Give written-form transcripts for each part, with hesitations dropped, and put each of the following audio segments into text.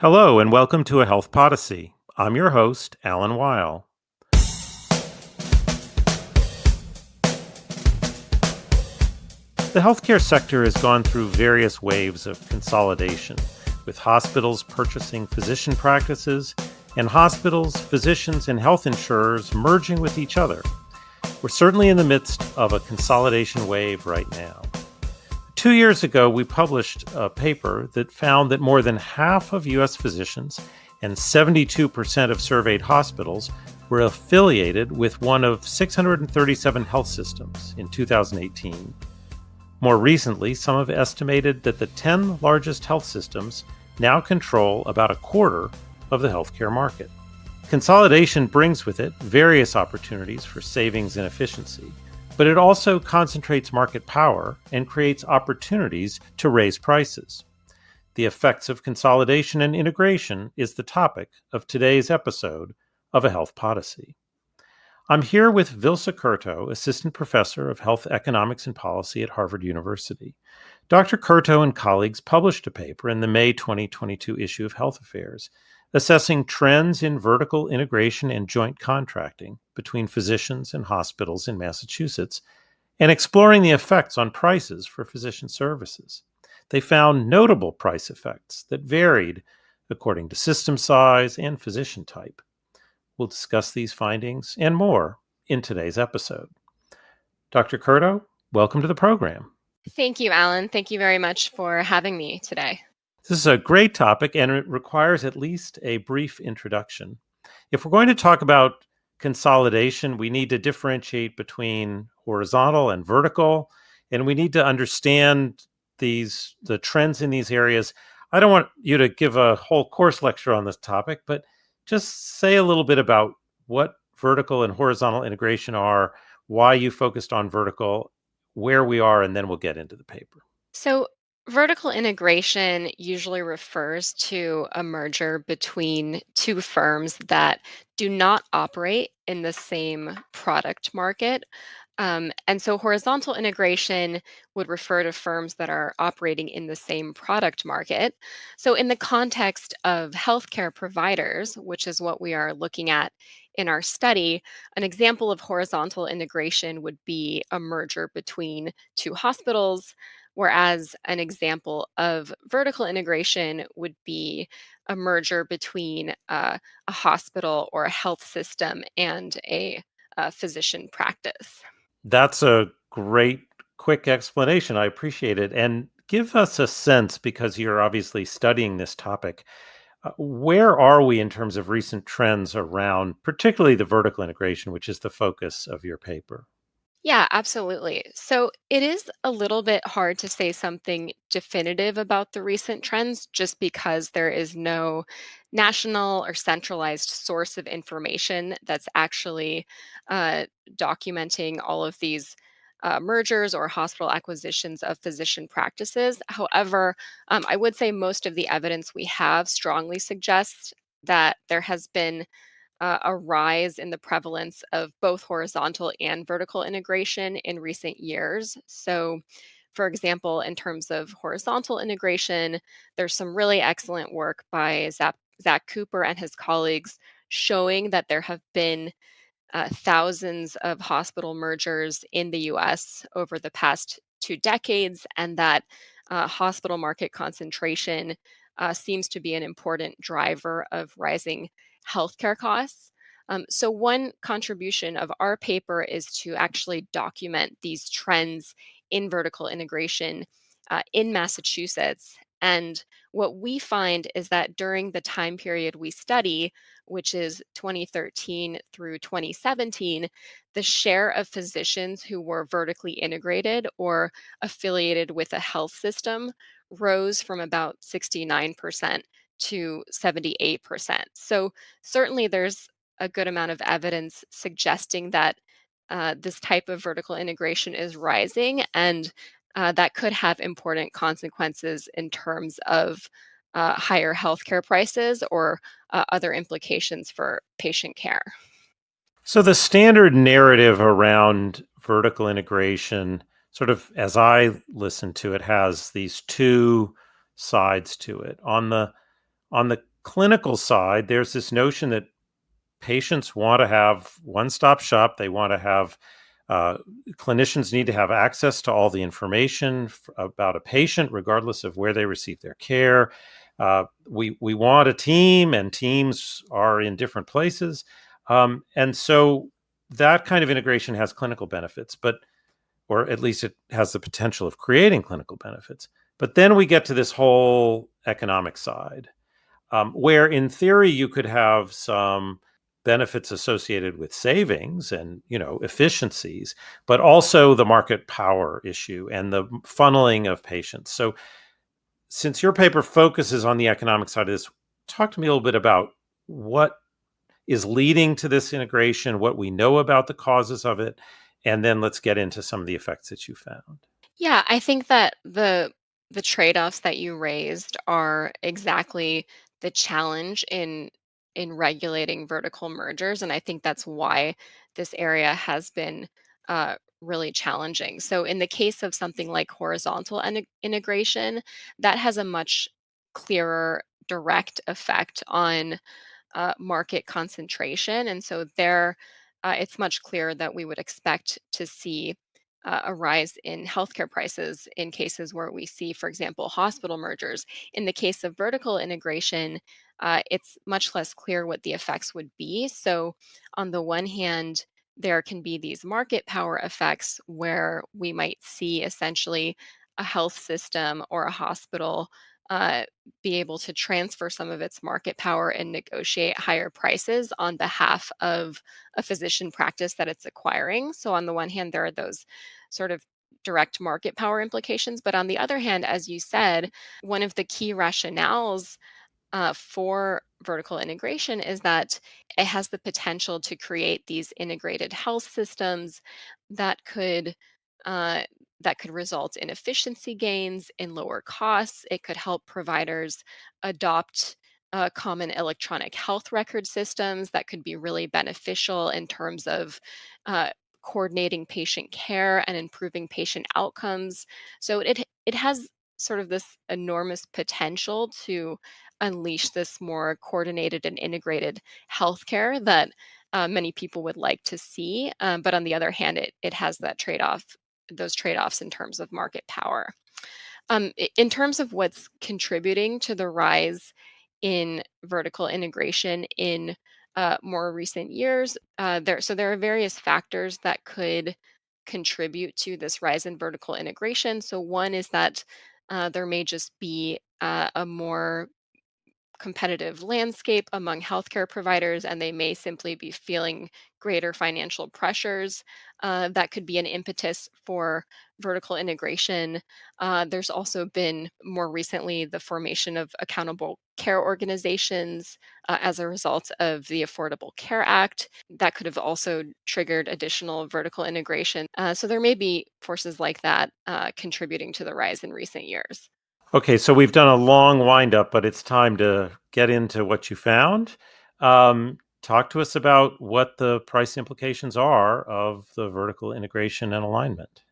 Hello, and welcome to A Health Podyssey. I'm your host, Alan Weil. The healthcare sector has gone through various waves of consolidation, with hospitals purchasing physician practices and hospitals, physicians, and health insurers merging with each other. We're certainly in the midst of a consolidation wave right now. 2 years ago, we published a paper that found that more than half of U.S. physicians and 72% of surveyed hospitals were affiliated with one of 637 health systems in 2018. More recently, some have estimated that the 10 largest health systems now control about a quarter of the healthcare market. Consolidation brings with it various opportunities for savings and efficiency, but it also concentrates market power and creates opportunities to raise prices. The effects of consolidation and integration is the topic of today's episode of A Health Podyssey. I'm here with Vilsa Curto, Assistant Professor of Health Economics and Policy at Harvard University. Dr. Curto and colleagues published a paper in the May 2022 issue of Health Affairs assessing trends in vertical integration and joint contracting between physicians and hospitals in Massachusetts, and exploring the effects on prices for physician services. They found notable price effects that varied according to system size and physician type. We'll discuss these findings and more in today's episode. Dr. Curto, welcome to the program. Thank you, Alan. Thank you very much for having me today. This is a great topic, and it requires at least a brief introduction. If we're going to talk about consolidation, we need to differentiate between horizontal and vertical, and we need to understand the trends in these areas. I don't want you to give a whole course lecture on this topic, but just say a little bit about what vertical and horizontal integration are, why you focused on vertical, where we are, and then we'll get into the paper. So, vertical integration usually refers to a merger between two firms that do not operate in the same product market. And so, horizontal integration would refer to firms that are operating in the same product market. So, in the context of healthcare providers, which is what we are looking at in our study, an example of horizontal integration would be a merger between two hospitals, whereas an example of vertical integration would be a merger between a hospital or a health system and a physician practice. That's a great, quick explanation. I appreciate it. And give us a sense, because you're obviously studying this topic, where are we in terms of recent trends around, particularly the vertical integration, which is the focus of your paper? Yeah, absolutely. So it is a little bit hard to say something definitive about the recent trends just because there is no national or centralized source of information that's actually uh, documenting all of these mergers or hospital acquisitions of physician practices. However, I would say most of the evidence we have strongly suggests that there has been a rise in the prevalence of both horizontal and vertical integration in recent years. So, for example, in terms of horizontal integration, there's some really excellent work by Zach Cooper and his colleagues showing that there have been thousands of hospital mergers in the US over the past 2 decades, and that hospital market concentration seems to be an important driver of rising healthcare costs. So, one contribution of our paper is to actually document these trends in vertical integration in Massachusetts. And what we find is that during the time period we study, which is 2013 through 2017, the share of physicians who were vertically integrated or affiliated with a health system rose from about 69% to 78%. So, certainly, there's a good amount of evidence suggesting that this type of vertical integration is rising, and that could have important consequences in terms of higher healthcare prices or other implications for patient care. So, the standard narrative around vertical integration, sort of as I listen to it, has these two sides to it. On the clinical side, there's this notion that patients want to have one-stop shop. They want to have uh, clinicians need to have access to all the information about a patient, regardless of where they receive their care. We want a team, and teams are in different places, and so that kind of integration has clinical benefits, but or at least it has the potential of creating clinical benefits. But then we get to this whole economic side, where in theory you could have some benefits associated with savings and efficiencies, but also the market power issue and the funneling of patients. So since your paper focuses on the economic side of this, talk to me a little bit about what is leading to this integration, what we know about the causes of it, and then let's get into some of the effects that you found. Yeah, I think that the trade-offs that you raised are exactly the challenge in regulating vertical mergers, and I think that's why this area has been really challenging. So, in the case of something like horizontal integration, that has a much clearer direct effect on market concentration. And so there, it's much clearer that we would expect to see a rise in healthcare prices in cases where we see, for example, hospital mergers. In the case of vertical integration, it's much less clear what the effects would be. So, on the one hand, there can be these market power effects where we might see essentially a health system or a hospital uh, be able to transfer some of its market power and negotiate higher prices on behalf of a physician practice that it's acquiring. So, on the one hand, there are those sort of direct market power implications. But on the other hand, as you said, one of the key rationales for vertical integration is that it has the potential to create these integrated health systems that could uh, that could result in efficiency gains, in lower costs. It could help providers adopt common electronic health record systems that could be really beneficial in terms of uh, coordinating patient care and improving patient outcomes. So it has sort of this enormous potential to unleash this more coordinated and integrated healthcare that many people would like to see. But on the other hand, it has that those trade offs in terms of market power. In terms of what's contributing to the rise in vertical integration in more recent years, there are various factors that could contribute to this rise in vertical integration. So one is that there may just be a more competitive landscape among healthcare providers, and they may simply be feeling greater financial pressures. That could be an impetus for vertical integration. There's also been more recently the formation of accountable care organizations as a result of the Affordable Care Act. That could have also triggered additional vertical integration. So there may be forces like that contributing to the rise in recent years. Okay, so we've done a long windup, but it's time to get into what you found. Talk to us about what the price implications are of the vertical integration and alignment.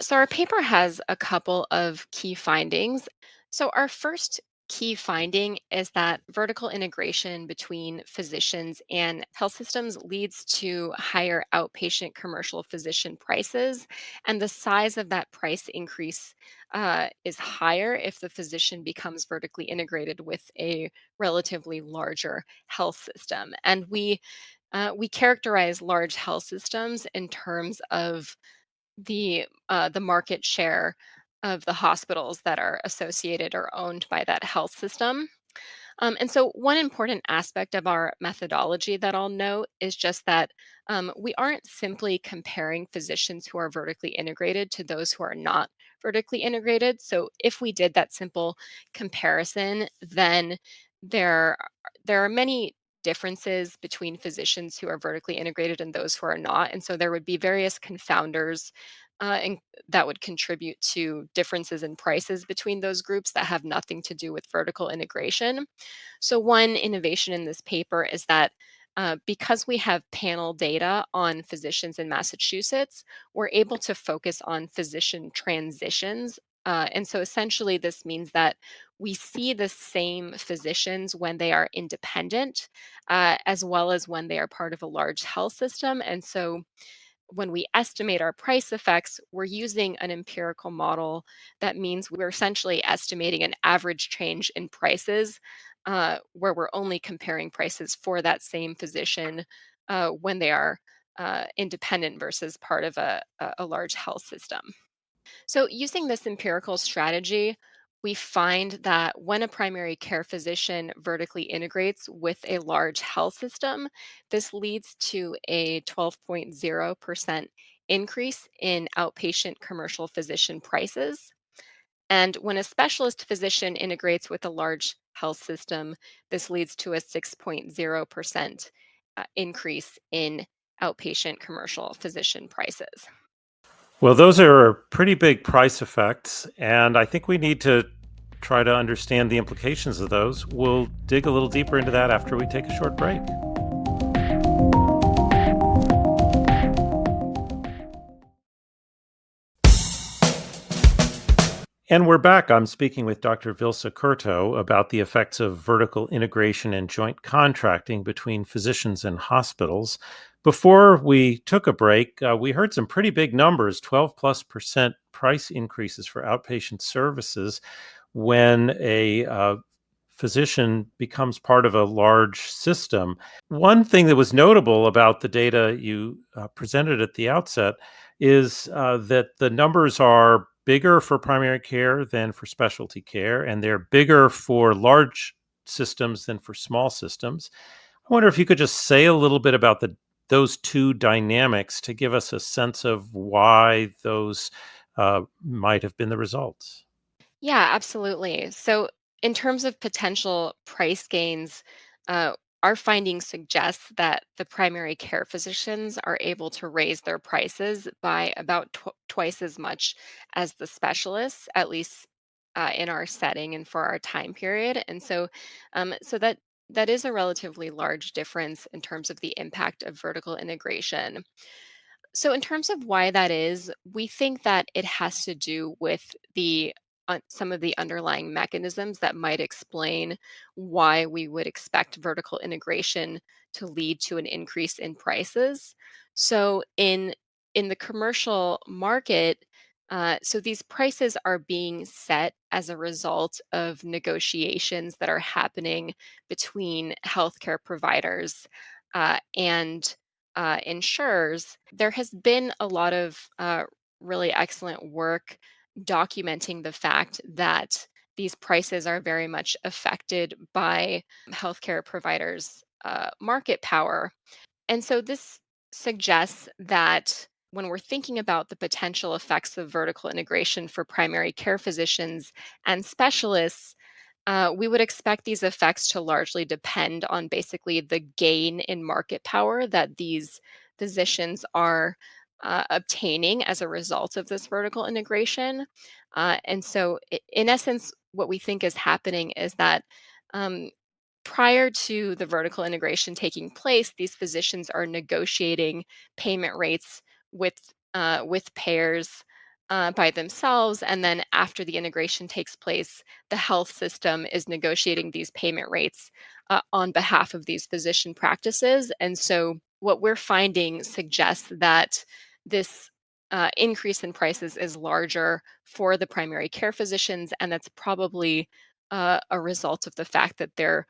So, our paper has a couple of key findings. So, our first key finding is that vertical integration between physicians and health systems leads to higher outpatient commercial physician prices. And the size of that price increase is higher if the physician becomes vertically integrated with a relatively larger health system. And we characterize large health systems in terms of the market share of the hospitals that are associated or owned by that health system. And so, one important aspect of our methodology that I'll note is just that we aren't simply comparing physicians who are vertically integrated to those who are not vertically integrated. So, if we did that simple comparison, then there are many differences between physicians who are vertically integrated and those who are not. And so, there would be various confounders. And that would contribute to differences in prices between those groups that have nothing to do with vertical integration. So, one innovation in this paper is that because we have panel data on physicians in Massachusetts, we're able to focus on physician transitions And so essentially, this means that we see the same physicians when they are independent, as well as when they are part of a large health system. And so when we estimate our price effects, we're using an empirical model. That means we're essentially estimating an average change in prices, where we're only comparing prices for that same physician when they are independent versus part of a large health system. So, using this empirical strategy, we find that when a primary care physician vertically integrates with a large health system, this leads to a 12.0% increase in outpatient commercial physician prices. And when a specialist physician integrates with a large health system, this leads to a 6.0% increase in outpatient commercial physician prices. Well, those are pretty big price effects, and I think we need to try to understand the implications of those. We'll dig a little deeper into that after we take a short break. And we're back. I'm speaking with Dr. Vilsa Curto about the effects of vertical integration and joint contracting between physicians and hospitals. Before we took a break, we heard some pretty big numbers, 12 plus percent price increases for outpatient services when a physician becomes part of a large system. One thing that was notable about the data you presented at the outset is that the numbers are bigger for primary care than for specialty care, and they're bigger for large systems than for small systems. I wonder if you could just say a little bit about those two dynamics to give us a sense of why those might have been the results. Yeah, absolutely. So, in terms of potential price gains, uh, our findings suggest that the primary care physicians are able to raise their prices by about twice as much as the specialists, at least in our setting and for our time period. And so, that is a relatively large difference in terms of the impact of vertical integration. So, in terms of why that is, we think that it has to do with some of the underlying mechanisms that might explain why we would expect vertical integration to lead to an increase in prices. So, in the commercial market, so these prices are being set as a result of negotiations that are happening between healthcare providers and insurers. There has been a lot of really excellent work documenting the fact that these prices are very much affected by healthcare providers' market power. And so this suggests that when we're thinking about the potential effects of vertical integration for primary care physicians and specialists, we would expect these effects to largely depend on basically the gain in market power that these physicians are obtaining as a result of this vertical integration. And so, in essence, what we think is happening is that um, prior to the vertical integration taking place, these physicians are negotiating payment rates with payers by themselves, and then after the integration takes place, the health system is negotiating these payment rates on behalf of these physician practices. And so, what we're finding suggests that this increase in prices is larger for the primary care physicians, and that's probably a result of the fact that they're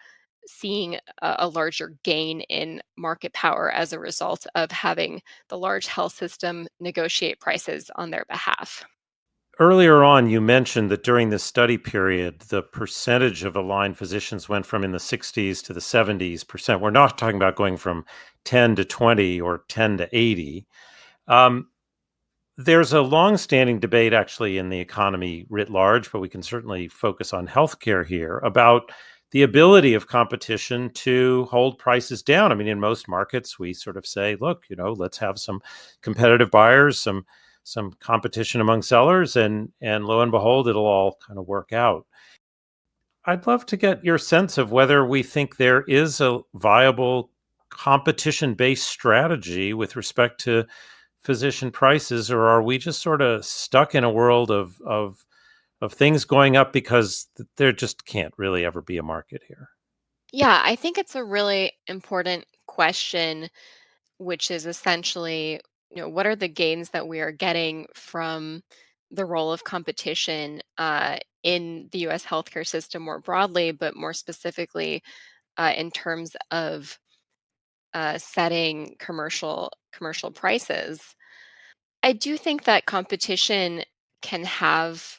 seeing a larger gain in market power as a result of having the large health system negotiate prices on their behalf. Earlier on, you mentioned that during this study period, the percentage of aligned physicians went from in the 60s to the 70s%. We're not talking about going from 10 to 20 or 10 to 80. Um, there's a long-standing debate actually in the economy writ large, but we can certainly focus on healthcare here about the ability of competition to hold prices down. I mean, in most markets, we sort of say, look, let's have some competitive buyers, some competition among sellers, and lo and behold, it'll all kind of work out. I'd love to get your sense of whether we think there is a viable competition-based strategy with respect to physician prices, or are we just sort of stuck in a world of of things going up because there just can't really ever be a market here? Yeah, I think it's a really important question, which is essentially, what are the gains that we are getting from the role of competition in the U.S. healthcare system more broadly, but more specifically in terms of setting commercial prices. I do think that competition can have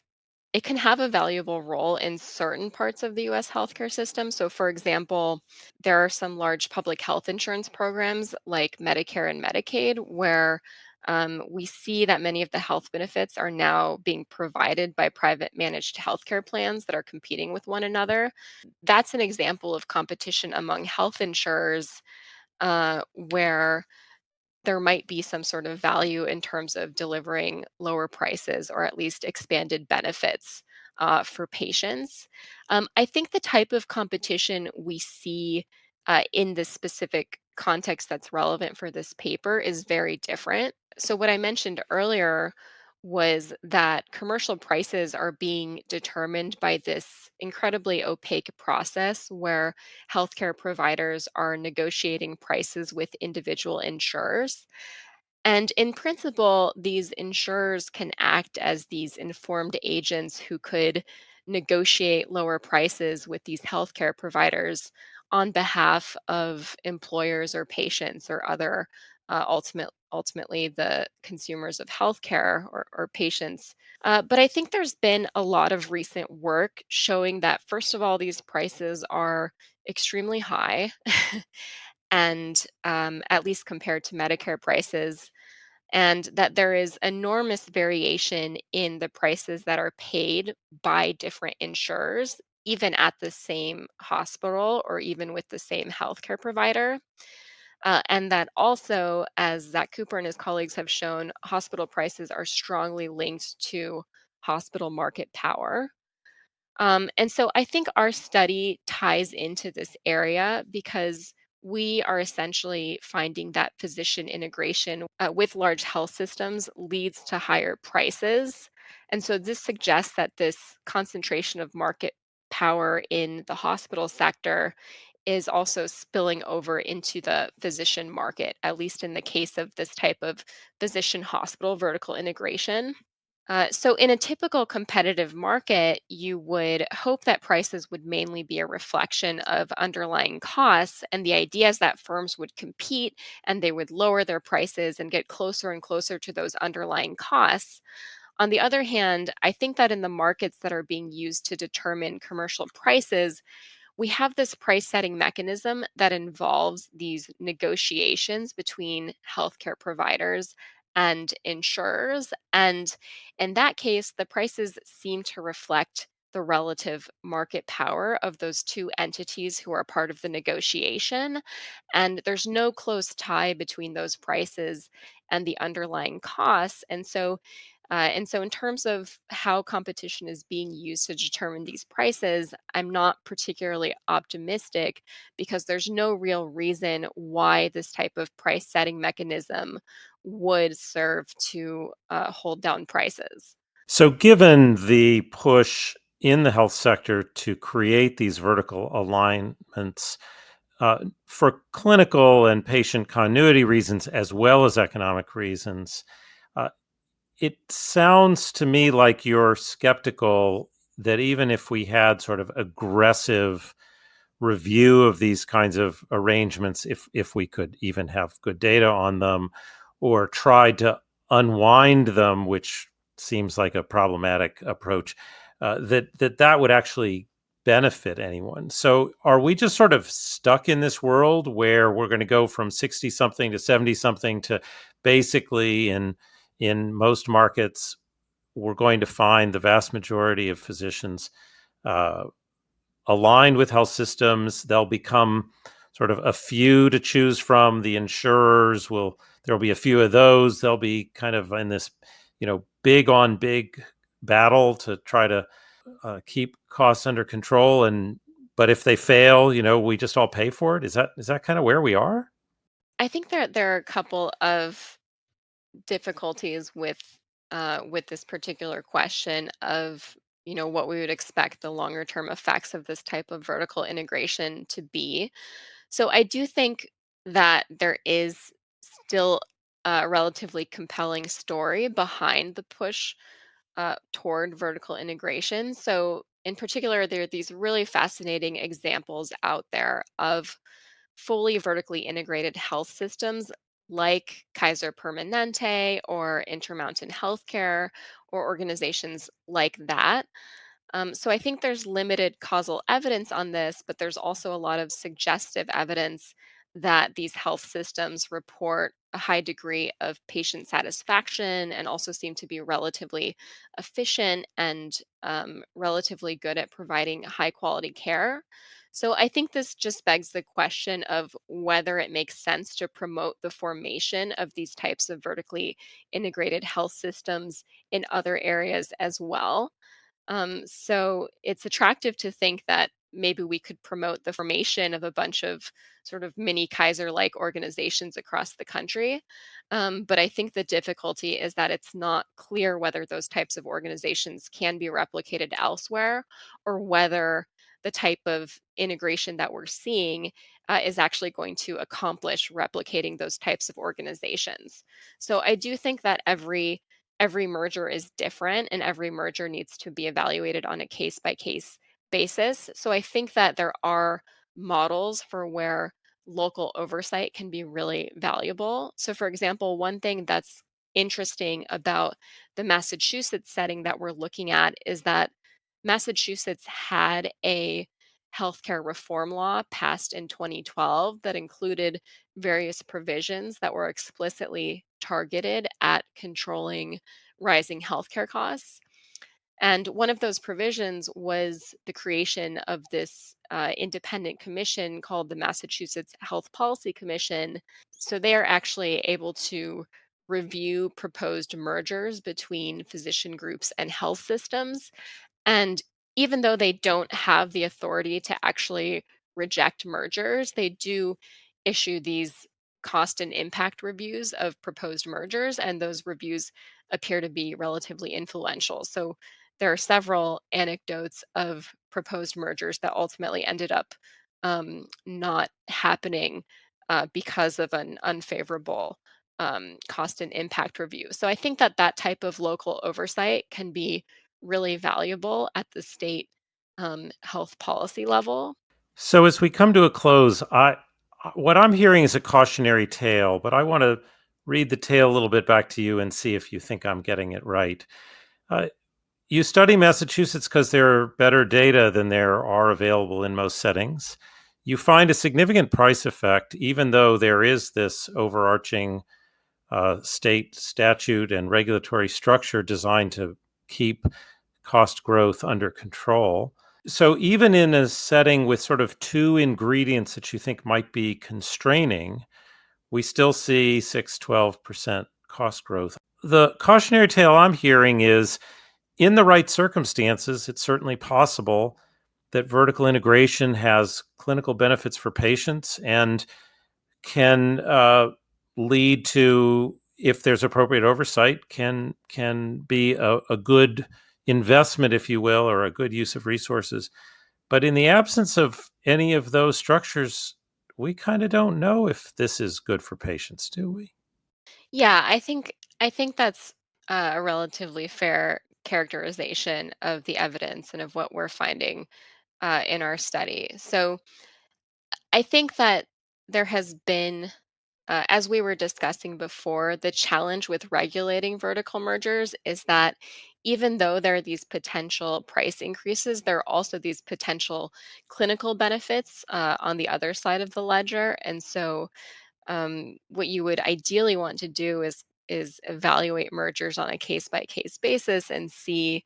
it can have a valuable role in certain parts of the US healthcare system. So for example, there are some large public health insurance programs like Medicare and Medicaid where we see that many of the health benefits are now being provided by private managed healthcare plans that are competing with one another. That's an example of competition among health insurers where there might be some sort of value in terms of delivering lower prices or at least expanded benefits for patients. I think the type of competition we see in this specific context that's relevant for this paper is very different. So, what I mentioned earlier was that commercial prices are being determined by this incredibly opaque process where healthcare providers are negotiating prices with individual insurers. And in principle, these insurers can act as these informed agents who could negotiate lower prices with these healthcare providers on behalf of employers or patients or other ultimately the consumers of healthcare or patients. But I think there's been a lot of recent work showing that, first of all, these prices are extremely high, and at least compared to Medicare prices, and that there is enormous variation in the prices that are paid by different insurers, even at the same hospital or even with the same healthcare provider. And that also, as Zach Cooper and his colleagues have shown, hospital prices are strongly linked to hospital market power. And so I think our study ties into this area because we are essentially finding that physician integration with large health systems leads to higher prices. And so this suggests that this concentration of market power in the hospital sector is also spilling over into the physician market, at least in the case of this type of physician hospital vertical integration. So, in a typical competitive market, you would hope that prices would mainly be a reflection of underlying costs. And the idea is that firms would compete and they would lower their prices and get closer and closer to those underlying costs. On the other hand, I think that in the markets that are being used to determine commercial prices, we have this price setting mechanism that involves these negotiations between healthcare providers and insurers. And in that case, the prices seem to reflect the relative market power of those two entities who are part of the negotiation. And there's no close tie between those prices and the underlying costs. In terms of how competition is being used to determine these prices, I'm not particularly optimistic because there's no real reason why this type of price setting mechanism would serve to hold down prices. So, given the push in the health sector to create these vertical alignments for clinical and patient continuity reasons, as well as economic reasons, uh, it sounds to me like you're skeptical that even if we had sort of aggressive review of these kinds of arrangements, if we could even have good data on them, or tried to unwind them, which seems like a problematic approach, that would actually benefit anyone. So, are we just sort of stuck in this world where we're going to go from 60 something to 70 something to basically in most markets, we're going to find the vast majority of physicians uh, aligned with health systems. They'll become sort of a few to choose from. The insurers will, there'll be a few of those. They'll be kind of in this, big on big battle to try to keep costs under control. But if they fail, we just all pay for it. Is that kind of where we are? I think there are a couple of difficulties with this particular question of what we would expect the longer term effects of this type of vertical integration to be. So I do think that there is still a relatively compelling story behind the push toward vertical integration. So, in particular, there are these really fascinating examples out there of fully vertically integrated health systems like Kaiser Permanente or Intermountain Healthcare or organizations like that. So I think there's limited causal evidence on this, but there's also a lot of suggestive evidence that these health systems report a high degree of patient satisfaction and also seem to be relatively efficient and relatively good at providing high quality care. So I think this just begs the question of whether it makes sense to promote the formation of these types of vertically integrated health systems in other areas as well. So it's attractive to think that maybe we could promote the formation of a bunch of sort of mini Kaiser like organizations across the country. But I think the difficulty is that it's not clear whether those types of organizations can be replicated elsewhere or whether the type of integration that we're seeing is actually going to accomplish replicating those types of organizations. So I do think that every merger is different and every merger needs to be evaluated on a case by case basis. So I think that there are models for where local oversight can be really valuable. So, for example, one thing that's interesting about the Massachusetts setting that we're looking at is that Massachusetts had a healthcare reform law passed in 2012 that included various provisions that were explicitly targeted at controlling rising healthcare costs. And one of those provisions was the creation of this independent commission called the Massachusetts Health Policy Commission. So they are actually able to review proposed mergers between physician groups and health systems, and even though they don't have the authority to actually reject mergers, they do issue these cost and impact reviews of proposed mergers, and those reviews appear to be relatively influential. So there are several anecdotes of proposed mergers that ultimately ended up not happening because of an unfavorable cost and impact review. So I think that that type of local oversight can be really valuable at the state health policy level. So as we come to a close, what I'm hearing is a cautionary tale, but I want to read the tale a little bit back to you and see if you think I'm getting it right. Uh, you study Massachusetts because there are better data than there are available in most settings. You find a significant price effect, even though there is this overarching state statute and regulatory structure designed to keep cost growth under control. So, even in a setting with sort of two ingredients that you think might be constraining, we still see 6, 12% cost growth. The cautionary tale I'm hearing is in the right circumstances, it's certainly possible that vertical integration has clinical benefits for patients and can lead to, if there's appropriate oversight, can be a good investment, if you will, or a good use of resources. But in the absence of any of those structures, we kind of don't know if this is good for patients, do we? Yeah, I think that's a relatively fair characterization of the evidence and of what we're finding in our study. So I think that there has been, as we were discussing before, the challenge with regulating vertical mergers is that even though there are these potential price increases, there are also these potential clinical benefits on the other side of the ledger. And so, what you would ideally want to do is evaluate mergers on a case by case basis and see,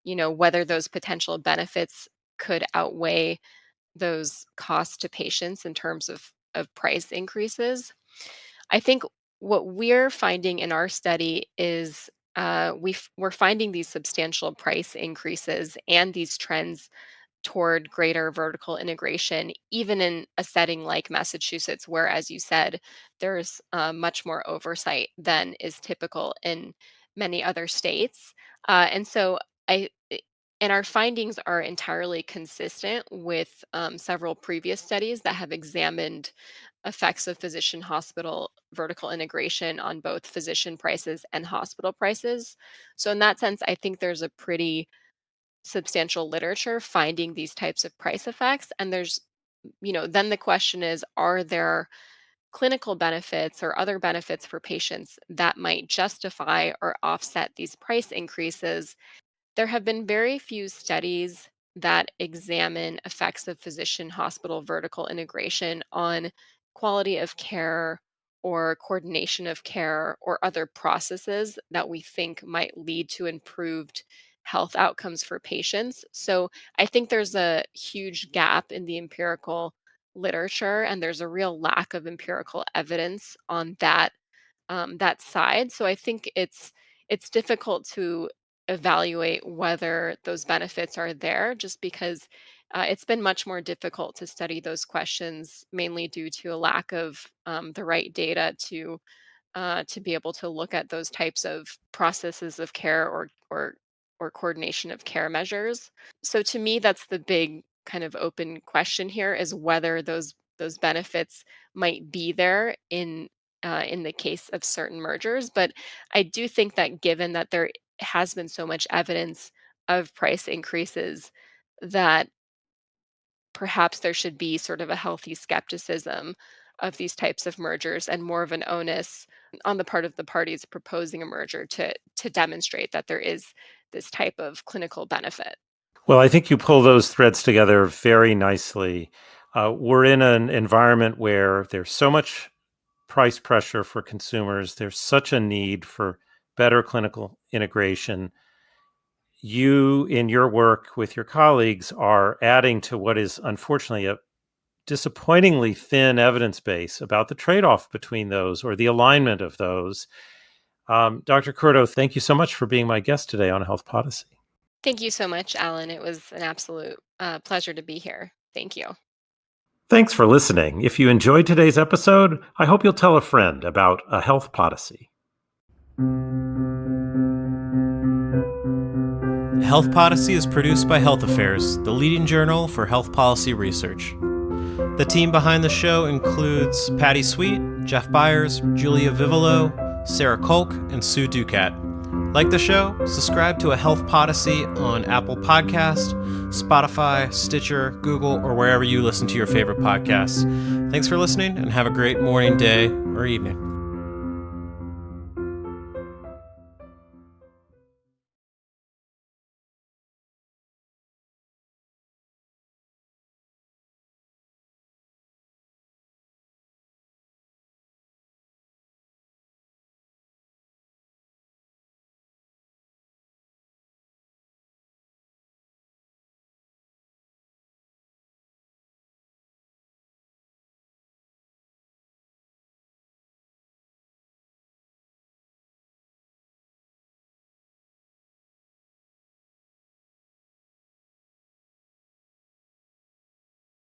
whether those potential benefits could outweigh those costs to patients in terms of price increases. I think what we're finding in our study is we're finding these substantial price increases and these trends toward greater vertical integration, even in a setting like Massachusetts, where, as you said, there's much more oversight than is typical in many other states. And so I And our findings are entirely consistent with several previous studies that have examined effects of physician hospital vertical integration on both physician prices and hospital prices. So, in that sense, I think there's a pretty substantial literature finding these types of price effects. And then the question is, are there clinical benefits or other benefits for patients that might justify or offset these price increases? There have been very few studies that examine effects of physician hospital vertical integration on quality of care or coordination of care or other processes that we think might lead to improved health outcomes for patients. So I think there's a huge gap in the empirical literature, and there's a real lack of empirical evidence on that side. So I think it's difficult to evaluate whether those benefits are there, just because it's been much more difficult to study those questions, mainly due to a lack of the right data to be able to look at those types of processes of care or coordination of care measures. So to me, that's the big kind of open question here, is whether those benefits might be there in the case of certain mergers. But I do think that given that there has been so much evidence of price increases, that perhaps there should be sort of a healthy skepticism of these types of mergers and more of an onus on the part of the parties proposing a merger to demonstrate that there is this type of clinical benefit. Well, I think you pull those threads together very nicely. We're in an environment where there's so much price pressure for consumers. There's such a need for better clinical integration. You, in your work with your colleagues, are adding to what is unfortunately a disappointingly thin evidence base about the trade-off between those or the alignment of those. Dr. Curto, thank you so much for being my guest today on A Health Podyssey. Thank you so much, Alan. It was an absolute pleasure to be here. Thank you. Thanks for listening. If you enjoyed today's episode, I hope you'll tell a friend about A Health Podyssey. Health Podyssey is produced by Health Affairs, the leading journal for health policy research. The team behind the show includes Patty Sweet, Jeff Byers, Julia Vivolo, Sarah Kolk, and Sue Ducat. Like the show? Subscribe to A Health Podyssey on Apple Podcast, Spotify, Stitcher, Google, or wherever you listen to your favorite podcasts. Thanks for listening, and have a great morning, day, or evening.